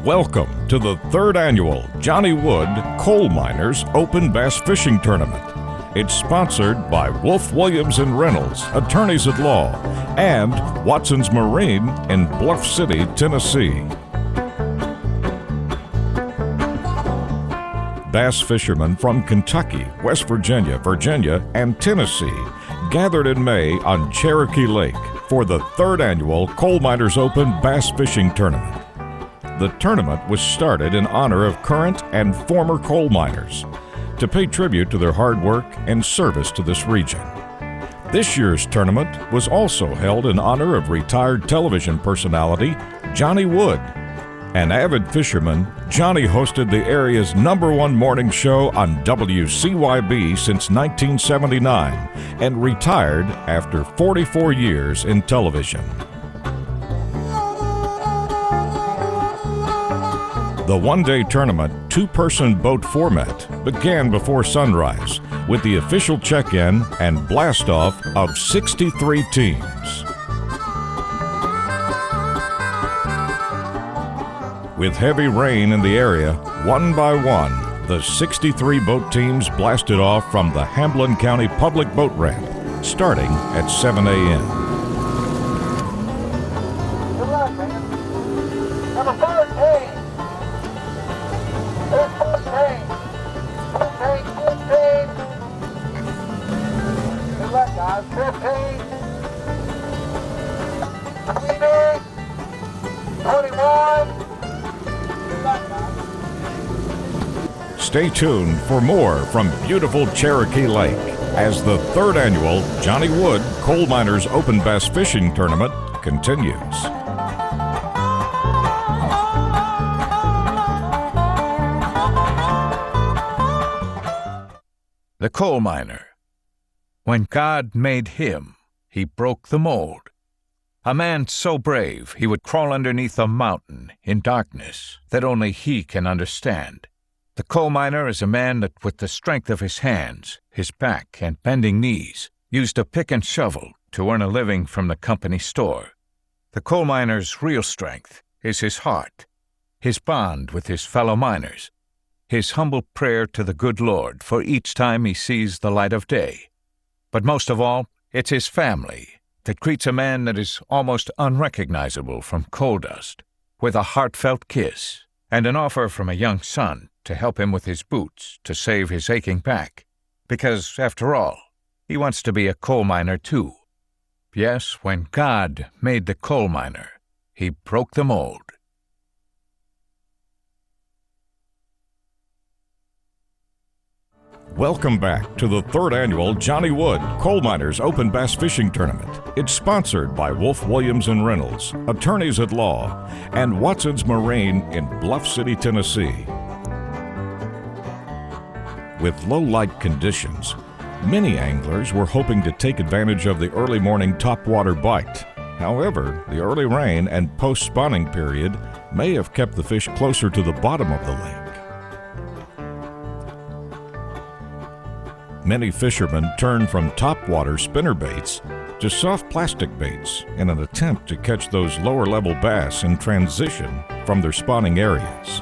Welcome to the third annual Johnny Wood Coal Miners Open Bass Fishing Tournament. It's sponsored by Wolf, Williams & Reynolds, attorneys at law, and Watson's Marine in Bluff City, Tennessee. Bass fishermen from Kentucky, West Virginia, and Tennessee gathered in May on Cherokee Lake for the third annual Coal Miners Open Bass Fishing Tournament. The tournament was started in honor of current and former coal miners to pay tribute to their hard work and service to this region. This year's tournament was also held in honor of retired television personality Johnny Wood. An avid fisherman, Johnny hosted the area's #1 morning show on WCYB since 1979 and retired after 44 years in television. The one-day tournament, two-person boat format, began before sunrise with the official check-in and blast-off of 63 teams. With heavy rain in the area, one by one, the 63 boat teams blasted off from the Hamblin County Public Boat Ramp, starting at 7 a.m. Good luck, man. Number 14. There's 14. 15. Good luck, guys. 15. 20. 21. Stay tuned for more from beautiful Cherokee Lake as the third annual Johnny Wood Coal Miners Open Bass Fishing Tournament continues. The coal miner. When God made him, he broke the mold. A man so brave he would crawl underneath a mountain in darkness that only he can understand. The coal miner is a man that, with the strength of his hands, his back, and bending knees, used a pick and shovel to earn a living from the company store. The coal miner's real strength is his heart, his bond with his fellow miners, his humble prayer to the good Lord for each time he sees the light of day. But most of all, it's his family that greets a man that is almost unrecognizable from coal dust with a heartfelt kiss and an offer from a young son to help him with his boots to save his aching back, because, after all, he wants to be a coal miner too. Yes, when God made the coal miner, he broke the mold. Welcome back to the third annual Johnny Wood Coal Miners Open Bass Fishing Tournament. It's sponsored by Wolf, Williams & Reynolds, attorneys at law, and Watson's Marine in Bluff City, Tennessee. With low light conditions, many anglers were hoping to take advantage of the early morning topwater bite. However, the early rain and post-spawning period may have kept the fish closer to the bottom of the lake. Many fishermen turn from topwater spinnerbaits to soft plastic baits in an attempt to catch those lower-level bass in transition from their spawning areas.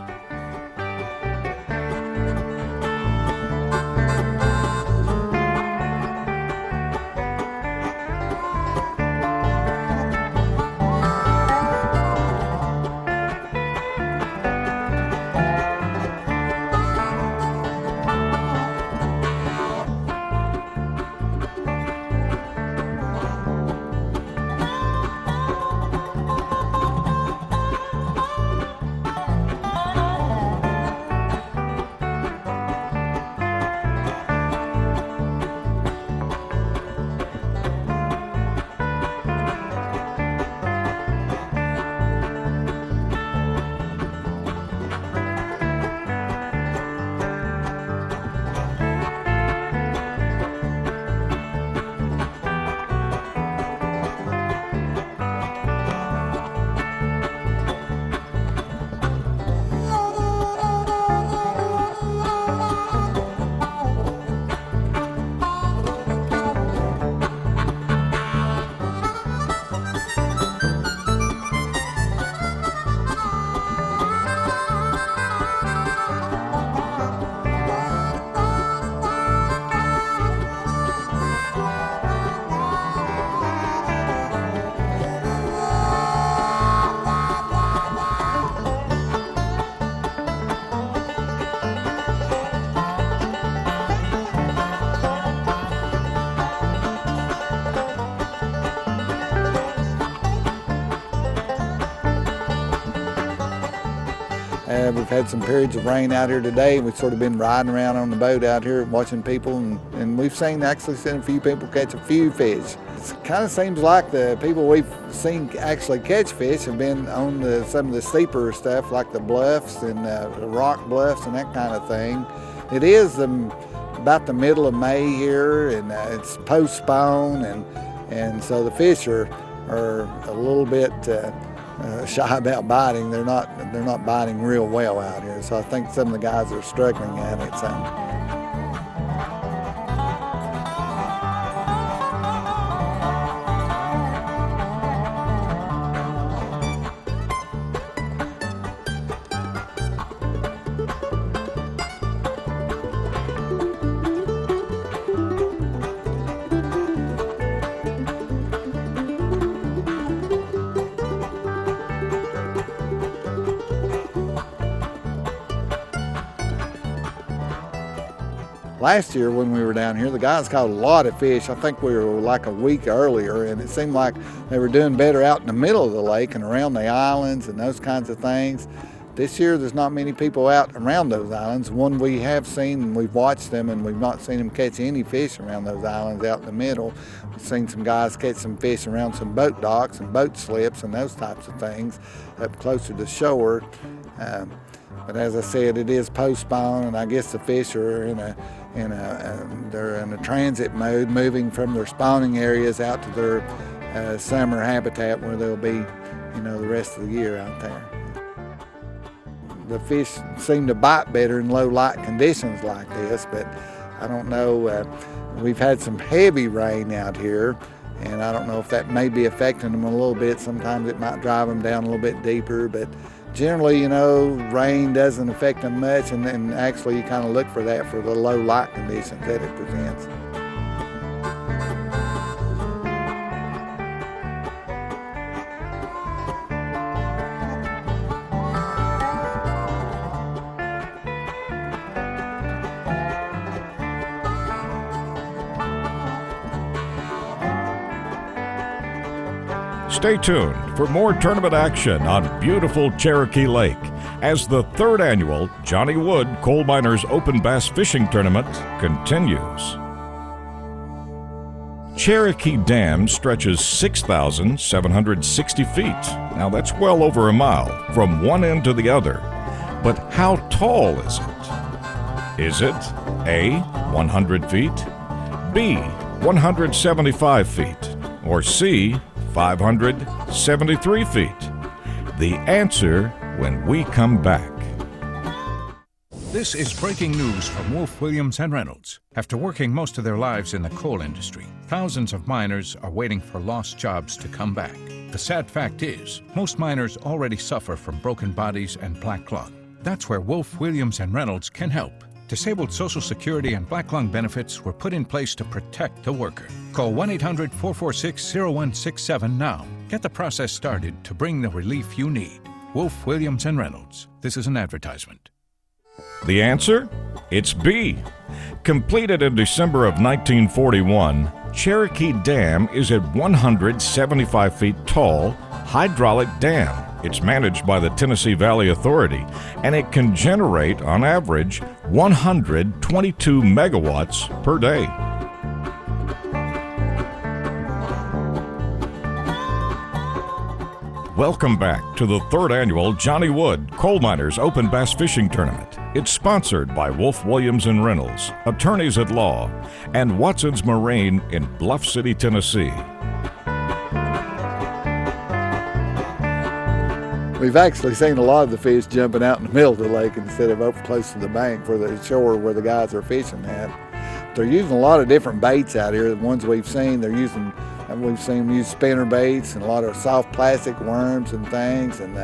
We've had some periods of rain out here today. We've sort of been riding around on the boat out here watching people, and we've actually seen a few people catch a few fish. It kind of seems like the people we've seen actually catch fish have been on some of the steeper stuff like the bluffs and the rock bluffs and that kind of thing. It is about the middle of May here, and it's post-spawn, and so the fish are a little bit shy about biting. They're not biting real well out here. So I think some of the guys are struggling at it. So. Last year when we were down here, the guys caught a lot of fish. I think we were like a week earlier, and it seemed like they were doing better out in the middle of the lake and around the islands and those kinds of things. This year there's not many people out around those islands. One we have seen, and we've watched them, and we've not seen them catch any fish around those islands out in the middle. We've seen some guys catch some fish around some boat docks and boat slips and those types of things up closer to shore. But as I said, it is post-spawn, and I guess the fish are they're in a transit mode, moving from their spawning areas out to their summer habitat where they'll be, the rest of the year out there. The fish seem to bite better in low light conditions like this, but I don't know. We've had some heavy rain out here, and I don't know if that may be affecting them a little bit. Sometimes it might drive them down a little bit deeper, but generally, rain doesn't affect them much, and then actually you kind of look for that for the low light conditions that it presents. Stay tuned for more tournament action on beautiful Cherokee Lake as the third annual Johnny Wood Coal Miners Open Bass Fishing Tournament continues. Cherokee Dam stretches 6,760 feet. Now that's well over a mile from one end to the other. But how tall is it? Is it A, 100 feet, B, 175 feet, or C, 573 feet? The answer when we come back. This is breaking news from Wolf, Williams, and Reynolds. After working most of their lives in the coal industry, thousands of miners are waiting for lost jobs to come back. The sad fact is, most miners already suffer from broken bodies and black lung. That's where Wolf, Williams, and Reynolds can help. Disabled Social Security and black lung benefits were put in place to protect the worker. Call 1-800-446-0167 now. Get the process started to bring the relief you need. Wolf, Williams, and Reynolds. This is an advertisement. The answer? It's B. Completed in December of 1941, Cherokee Dam is a 175 feet tall hydraulic dam. It's managed by the Tennessee Valley Authority, and it can generate, on average, 122 megawatts per day. Welcome back to the third annual Johnny Wood Coal Miners Open Bass Fishing Tournament. It's sponsored by Wolf, Williams, and Reynolds, attorneys at law, and Watson's Marine in Bluff City, Tennessee. We've actually seen a lot of the fish jumping out in the middle of the lake instead of up close to the bank for the shore where the guys are fishing at. They're using a lot of different baits out here. The ones we've seen them use spinner baits and a lot of soft plastic worms and things, and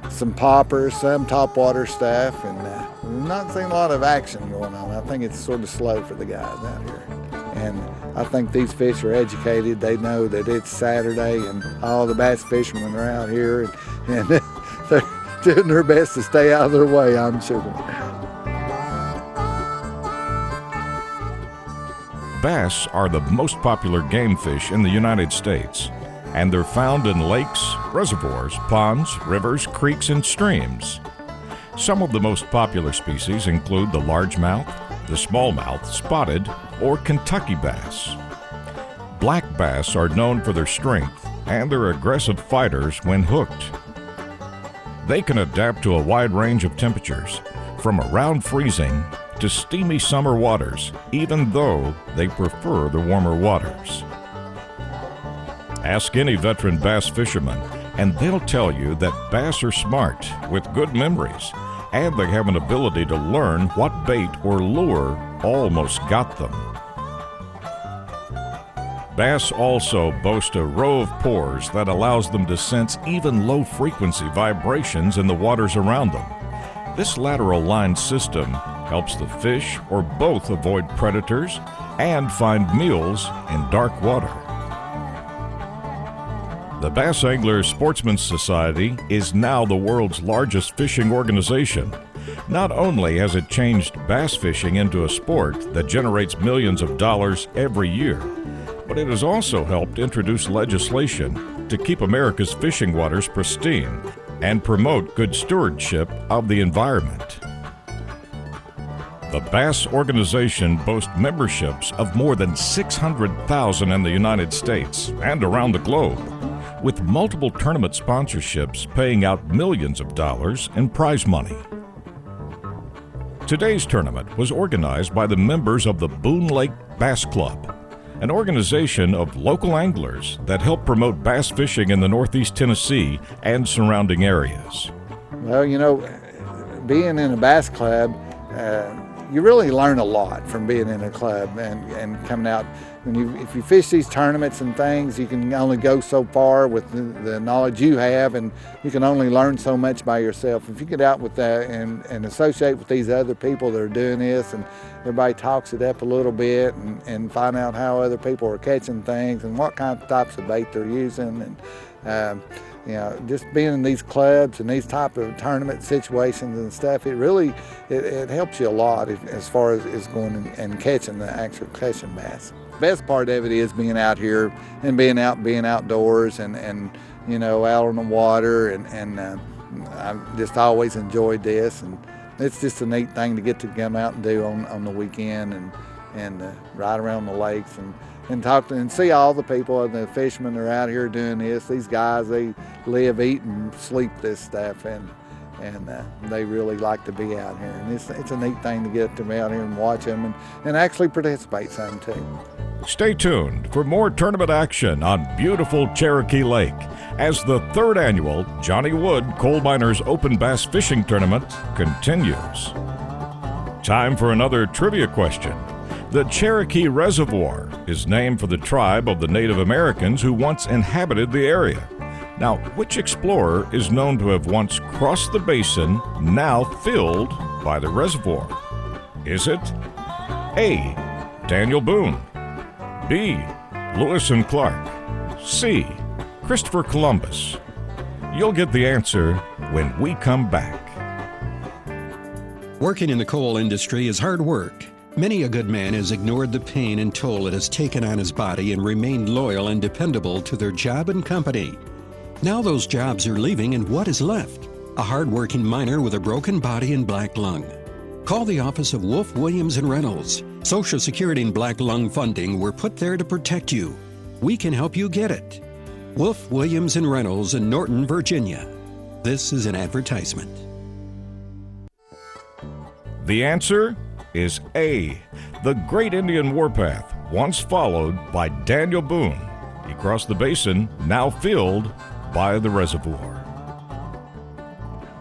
some poppers, some topwater stuff, and we've not seen a lot of action going on. I think it's sort of slow for the guys out here. And I think these fish are educated. They know that it's Saturday and all the bass fishermen are out here, and they're doing their best to stay out of their way, I'm sure. Bass are the most popular game fish in the United States. and they're found in lakes, reservoirs, ponds, rivers, creeks, and streams. Some of the most popular species include the largemouth, the smallmouth, spotted, or Kentucky bass. Black bass are known for their strength and they're aggressive fighters when hooked. They can adapt to a wide range of temperatures, from around freezing to steamy summer waters, even though they prefer the warmer waters. Ask any veteran bass fisherman, and they'll tell you that bass are smart, with good memories, and they have an ability to learn what bait or lure almost got them. Bass also boast a row of pores that allows them to sense even low-frequency vibrations in the waters around them. This lateral line system helps the fish or both avoid predators and find meals in dark water. The Bass Anglers Sportsman's Society is now the world's largest fishing organization. Not only has it changed bass fishing into a sport that generates millions of dollars every year, but it has also helped introduce legislation to keep America's fishing waters pristine and promote good stewardship of the environment. The Bass organization boasts memberships of more than 600,000 in the United States and around the globe, with multiple tournament sponsorships paying out millions of dollars in prize money. Today's tournament was organized by the members of the Boone Lake Bass Club, an organization of local anglers that help promote bass fishing in the Northeast Tennessee and surrounding areas. Well, you know, being in a bass club, you really learn a lot from being in a club and coming out. If you fish these tournaments and things, you can only go so far with the knowledge you have, and you can only learn so much by yourself. If you get out with that and associate with these other people that are doing this, and everybody talks it up a little bit and find out how other people are catching things and what kind of types of bait they're using, and you know, just being in these clubs and these type of tournament situations and stuff, it helps you a lot as far as going and catching the actual catching bass. Best part of it is being out here and being outdoors and you know, out on the water, and I've just always enjoyed this, and it's just a neat thing to get to come out and do on the weekend and ride around the lakes and talk to and see all the people, the fishermen that are out here doing this. These guys, they live, eat, and sleep this stuff, and they really like to be out here. And it's a neat thing to get them out here and watch them and actually participate some too. Stay tuned for more tournament action on beautiful Cherokee Lake as the 3rd annual Johnny Wood Coal Miners Open Bass Fishing Tournament continues. Time for another trivia question. The Cherokee Reservoir is named for the tribe of the Native Americans who once inhabited the area. Now, which explorer is known to have once crossed the basin, now filled by the reservoir? Is it A, Daniel Boone, B, Lewis and Clark, C, Christopher Columbus? You'll get the answer when we come back. Working in the coal industry is hard work. Many a good man has ignored the pain and toll it has taken on his body and remained loyal and dependable to their job and company. Now those jobs are leaving, and what is left? A hard-working miner with a broken body and black lung. Call the office of Wolf, Williams & Reynolds. Social Security and black lung funding were put there to protect you. We can help you get it. Wolf, Williams & Reynolds in Norton, Virginia. This is an advertisement. The answer is A, the Great Indian Warpath, once followed by Daniel Boone. He crossed the basin, now filled by the reservoir.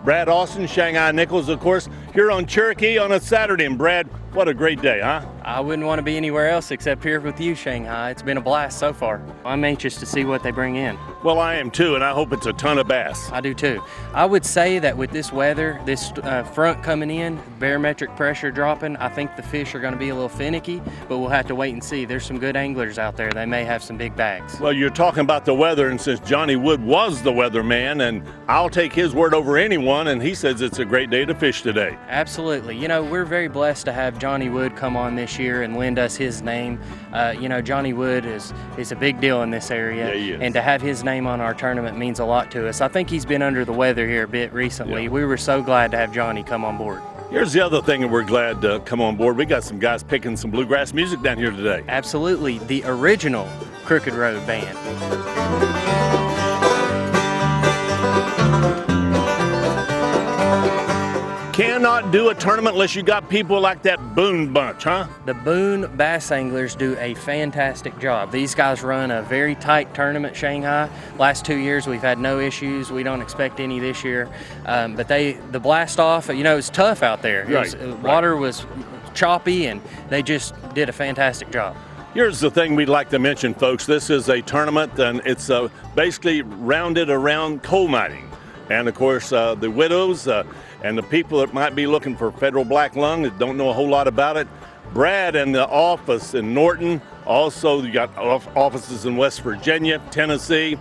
Brad Austin, Shanghai Nichols, of course, here on Cherokee on a Saturday. And Brad, what a great day, huh? I wouldn't want to be anywhere else except here with you, Shanghai. It's been a blast so far. I'm anxious to see what they bring in. Well, I am too, and I hope it's a ton of bass. I do too. I would say that with this weather, this front coming in, barometric pressure dropping, I think the fish are going to be a little finicky, but we'll have to wait and see. There's some good anglers out there. They may have some big bags. Well, you're talking about the weather, and since Johnny Wood was the weatherman, and I'll take his word over anyone, and he says it's a great day to fish today. Absolutely. You know, we're very blessed to have Johnny Wood come on this year and lend us his name. You know, Johnny Wood is a big deal in this area. Yeah, he is. And to have his name on our tournament means a lot to us. I think he's been under the weather here a bit recently. Yeah. We were so glad to have Johnny come on board. Here's the other thing that we're glad to come on board. We got some guys picking some bluegrass music down here today. Absolutely, the original Crooked Road Band. Cannot do a tournament unless you got people like that Boone bunch, huh? The Boone Bass Anglers do a fantastic job. These guys run a very tight tournament, Shanghai. Last 2 years we've had no issues. We don't expect any this year. But the blast off, you know, it's tough out there. Water was choppy, and they just did a fantastic job. Here's the thing we'd like to mention, folks. This is a tournament, and it's basically rounded around coal mining. And of course, the widows and the people that might be looking for federal black lung that don't know a whole lot about it. Brad and the office in Norton, also you got offices in West Virginia, Tennessee,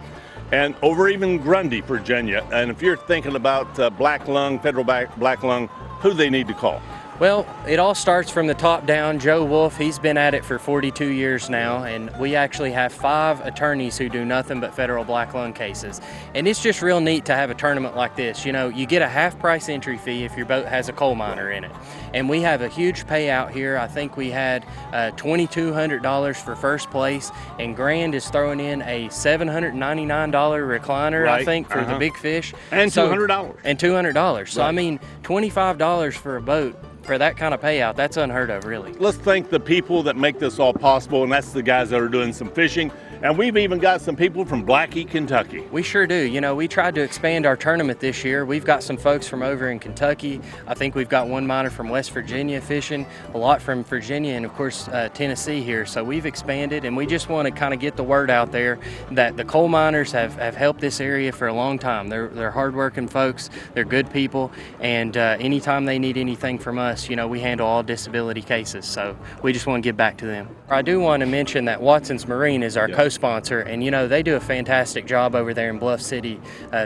and over even Grundy, Virginia. And if you're thinking about black lung, federal black lung, who do they need to call? Well, it all starts from the top down. Joe Wolf, he's been at it for 42 years now, and we actually have 5 attorneys who do nothing but federal black lung cases. And it's just real neat to have a tournament like this. You know, you get a half-price entry fee if your boat has a coal miner in it. And we have a huge payout here. I think we had $2,200 for first place, and Grand is throwing in a $799 recliner, right. I think, for the big fish. And $200. And $200. So, Right. I mean, $25 for a boat. For that kind of payout, that's unheard of, really. Let's thank the people that make this all possible, and that's the guys that are doing some fishing. And we've even got some people from Blackie, Kentucky. We sure do. You know, we tried to expand our tournament this year. We've got some folks from over in Kentucky. I think we've got one miner from West Virginia fishing, a lot from Virginia, and of course Tennessee here. So we've expanded, and we just want to kind of get the word out there that the coal miners have helped this area for a long time. They're hardworking folks. They're good people, and anytime they need anything from us, you know, we handle all disability cases. So we just want to give back to them. I do want to mention that Watson's Marine is our co-sponsor, and you know, they do a fantastic job over there in Bluff City,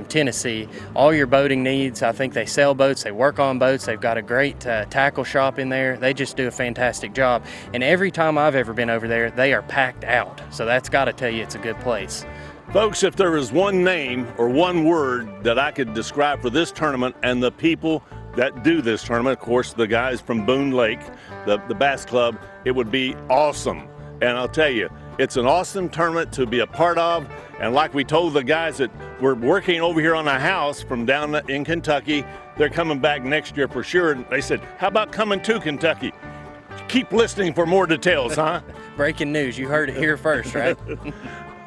Tennessee. All your boating needs, I think they sell boats, they work on boats, they've got a great tackle shop in there. They just do a fantastic job, and every time I've ever been over there, they are packed out. So that's got to tell you it's a good place. Folks, if there is one name or one word that I could describe for this tournament and the people that do this tournament, of course, the guys from Boone Lake, the Bass Club, it would be awesome. And I'll tell you, it's an awesome tournament to be a part of. And like we told the guys that were working over here on a house from down in Kentucky, they're coming back next year for sure. And they said, how about coming to Kentucky? Keep listening for more details, huh? Breaking news, you heard it here first, right?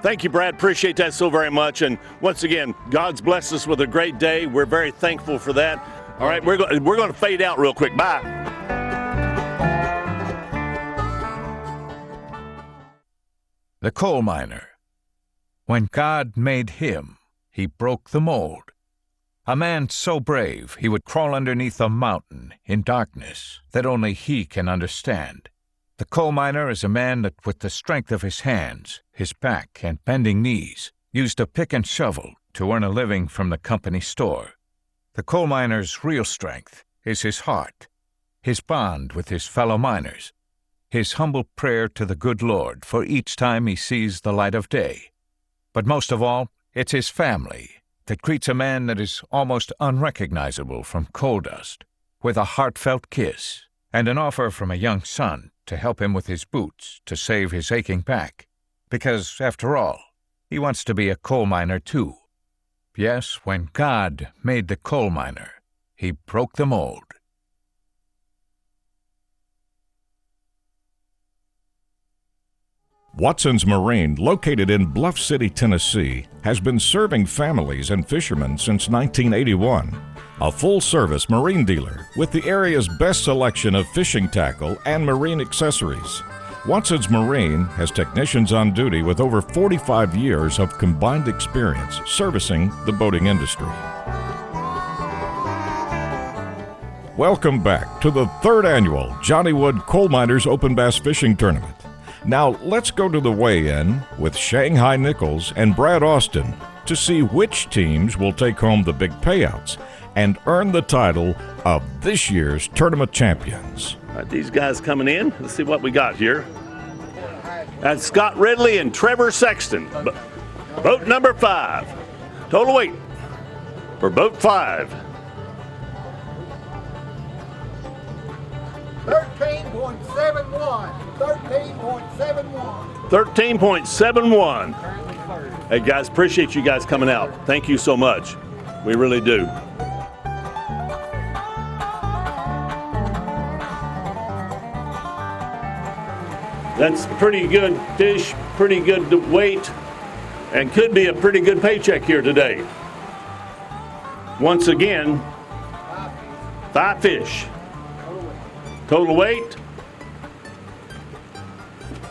Thank you, Brad. Appreciate that so very much. And once again, God's blessed us with a great day. We're very thankful for that. All right, we're going to fade out real quick. Bye. The coal miner. When God made him, he broke the mold. A man so brave he would crawl underneath a mountain in darkness that only he can understand. The coal miner is a man that, with the strength of his hands, his back, and bending knees, used a pick and shovel to earn a living from the company store. The coal miner's real strength is his heart, his bond with his fellow miners, his humble prayer to the good Lord for each time he sees the light of day. But most of all, it's his family that greets a man that is almost unrecognizable from coal dust, with a heartfelt kiss and an offer from a young son to help him with his boots to save his aching back, because, after all, he wants to be a coal miner too. Yes, when God made the coal miner, he broke the mold. Watson's Marine, located in Bluff City, Tennessee, has been serving families and fishermen since 1981. A full-service marine dealer with the area's best selection of fishing tackle and marine accessories. Watson's Marine has technicians on duty with over 45 years of combined experience servicing the boating industry. Welcome back to the 3rd annual Johnny Wood Coal Miners Open Bass Fishing Tournament. Now let's go to the weigh-in with Shanghai Nichols and Brad Austin to see which teams will take home the big payouts and earn the title of this year's tournament champions. All right, these guys coming in. Let's see what we got here. That's Scott Ridley and Trevor Sexton. Boat number 5. Total weight for boat 5. 13.71. 13.71. 13.71. Hey guys, appreciate you guys coming out. Thank you so much. We really do. That's pretty good fish, pretty good weight, and could be a pretty good paycheck here today. Once again, 5 fish. Total weight.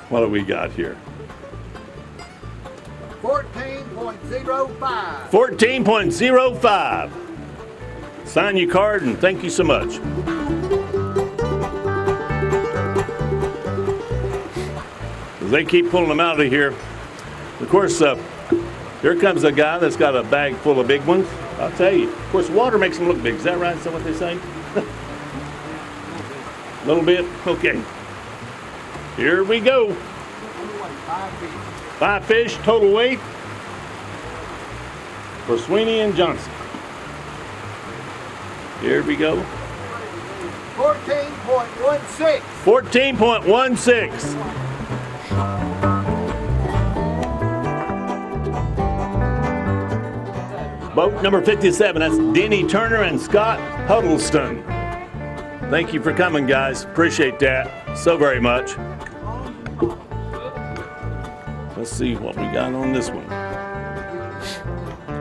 What do we got here? 14.05. 14.05. Sign your card and thank you so much. As they keep pulling them out of here, of course, here comes a guy that's got a bag full of big ones. I'll tell you. Of course, water makes them look big. Is that right? Is that what they say? A little bit? Okay. Here we go. 5 fish, total weight for Sweeney and Johnson. Here we go. 14.16. 14.16. Boat number 57, that's Denny Turner and Scott Huddleston. Thank you for coming, guys. Appreciate that so very much. Let's see what we got on this one.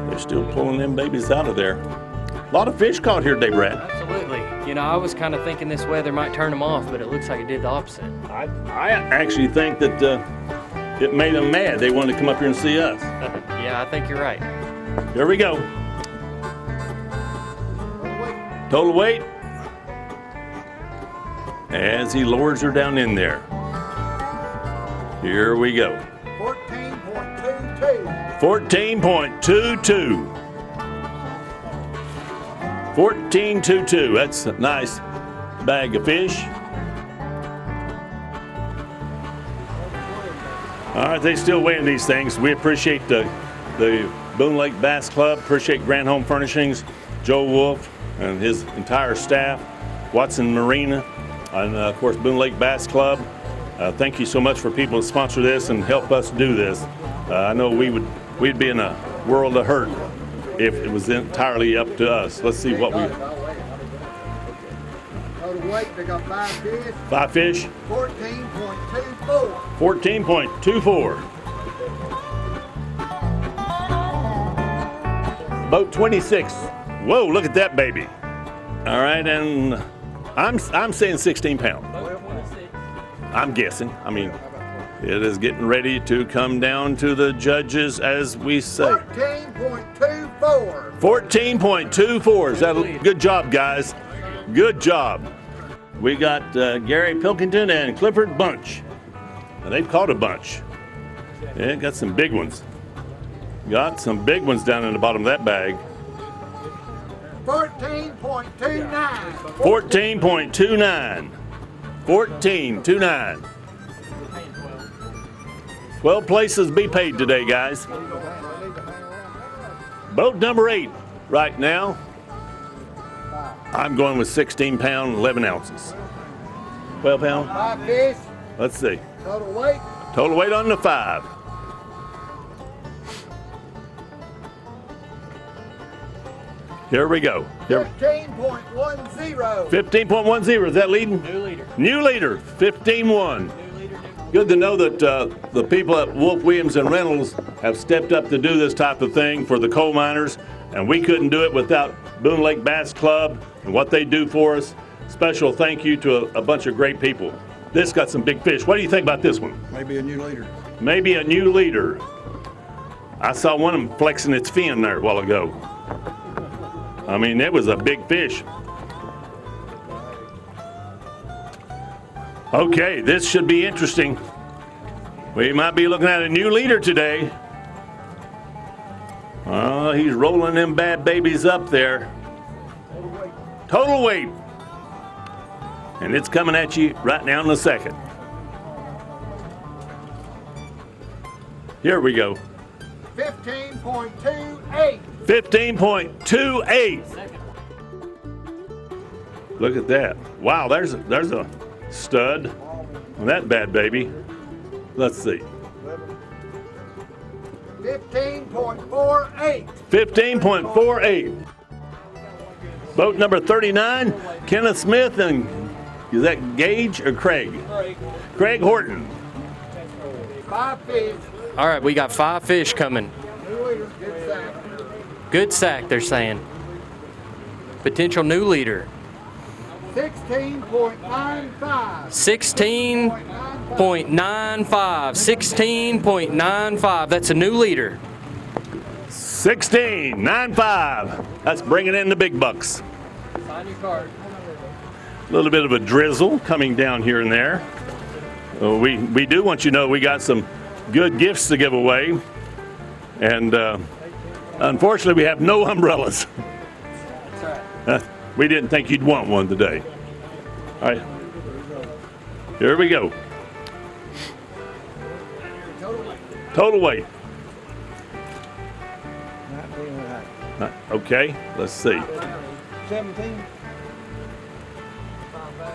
They're still pulling them babies out of there. A lot of fish caught here today, Brad. Absolutely. You know, I was kind of thinking this weather might turn them off, but it looks like it did the opposite. I actually think that it made them mad. They wanted to come up here and see us. Yeah, I think you're right. Here we go. Total weight. As he lowers her down in there. Here we go. 14.22. 14.22. 14.22. That's a nice bag of fish. All right, they still weighing these things. We appreciate the Boone Lake Bass Club, appreciate Grand Home Furnishings, Joe Wolf and his entire staff, Watson Marina, and of course Boone Lake Bass Club. Thank you so much for people to sponsor this and help us do this. I know we'd be in a world of hurt if it was entirely up to us. Let's see what we. Total weight, they got 5 fish. 5 fish. 14.24. 14.24. Boat 26. Whoa, look at that baby. All right, and I'm saying 16 pounds. I'm guessing. I mean, it is getting ready to come down to the judges, as we say. 14.24. 14.24. Is that a good job, guys? Good job. We got Gary Pilkington and Clifford Bunch. And they've caught a bunch. Yeah, got some big ones. Got some big ones down in the bottom of that bag. 14.29. 14.29. 14.29. 12 places be paid today, guys. Boat number 8 right now. I'm going with 16 pound, 11 ounces. 12 pound? 5 fish. Let's see. Total weight. Total weight on the 5. Here we go. 15.10. 15.10. Is that leading? New leader. New leader. 15-1. Good to know that the people at Wolf, Williams, and Reynolds have stepped up to do this type of thing for the coal miners, and we couldn't do it without Boone Lake Bass Club and what they do for us. Special thank you to a bunch of great people. This got some big fish. What do you think about this one? Maybe a new leader. Maybe a new leader. I saw one of them flexing its fin there a while ago. I mean, it was a big fish. Okay, this should be interesting. We might be looking at a new leader today. Oh, he's rolling them bad babies up there. Total weight. And it's coming at you right now in a second. Here we go. 15.28. 15.28. Look at that. Wow, there's a stud on that bad baby. Let's see. 15.48. 15.48. Boat number 39, Kenneth Smith, and is that Gage or Craig? Craig Horton. 5 fish. All right, we got 5 fish coming. New leader. Good sack. Good sack, they're saying. Potential new leader. 16.95. 16.95. 16.95. That's a new leader. 16.95. That's bringing in the big bucks. Sign your card. A little bit of a drizzle coming down here and there. We do want you to know we got some good gifts to give away. And unfortunately, we have no umbrellas. That's right. We didn't think you'd want one today. All right. Here we go. Total weight. Okay, let's see. 17.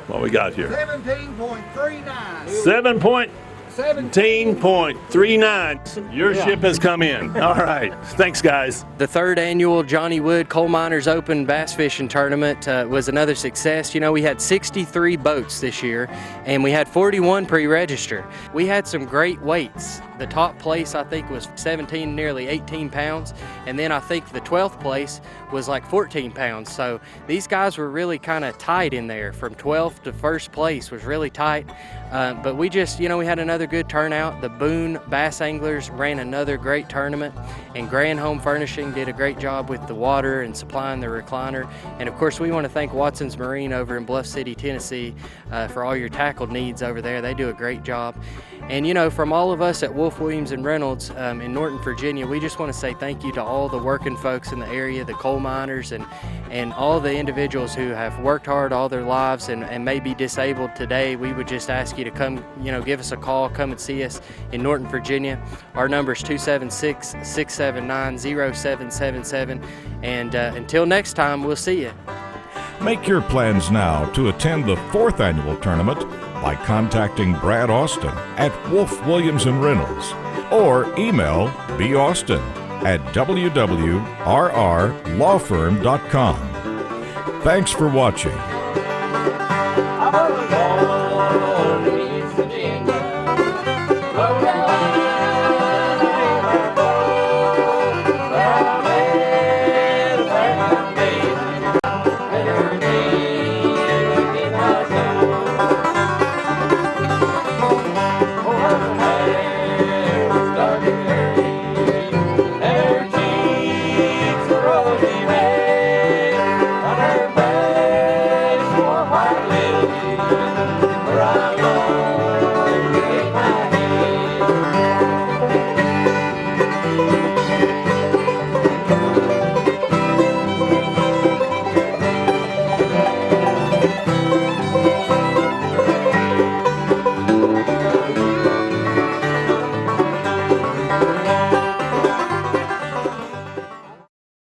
What we got here? 17.39. 17.39. Your ship has come in. All right. Thanks, guys. The 3rd annual Johnny Wood Coal Miners Open Bass Fishing Tournament was another success. You know, we had 63 boats this year, and we had 41 pre-register. We had some great weights. The top place, I think, was 17, nearly 18 pounds, and then I think the 12th place was like 14 pounds. So these guys were really kind of tight in there. From 12th to 1st place was really tight. But we just, you know, we had another good turnout. The Boone Bass Anglers ran another great tournament, and Grand Home Furnishing did a great job with the water and supplying the recliner. And of course, we want to thank Watson's Marine over in Bluff City, Tennessee, for all your tackle needs over there. They do a great job. And you know, from all of us at Wolf, Williams & Reynolds in Norton, Virginia, we just want to say thank you to all the working folks in the area, the coal miners, and all the individuals who have worked hard all their lives and may be disabled today. We would just ask you to come, you know, give us a call, come and see us in Norton, Virginia. Our number is 276-679-0777. And until next time, we'll see you. Make your plans now to attend the 4th annual tournament by contacting Brad Austin at Wolf, Williams & Reynolds or email baustin@wwrrlawfirm.com. Thanks for watching.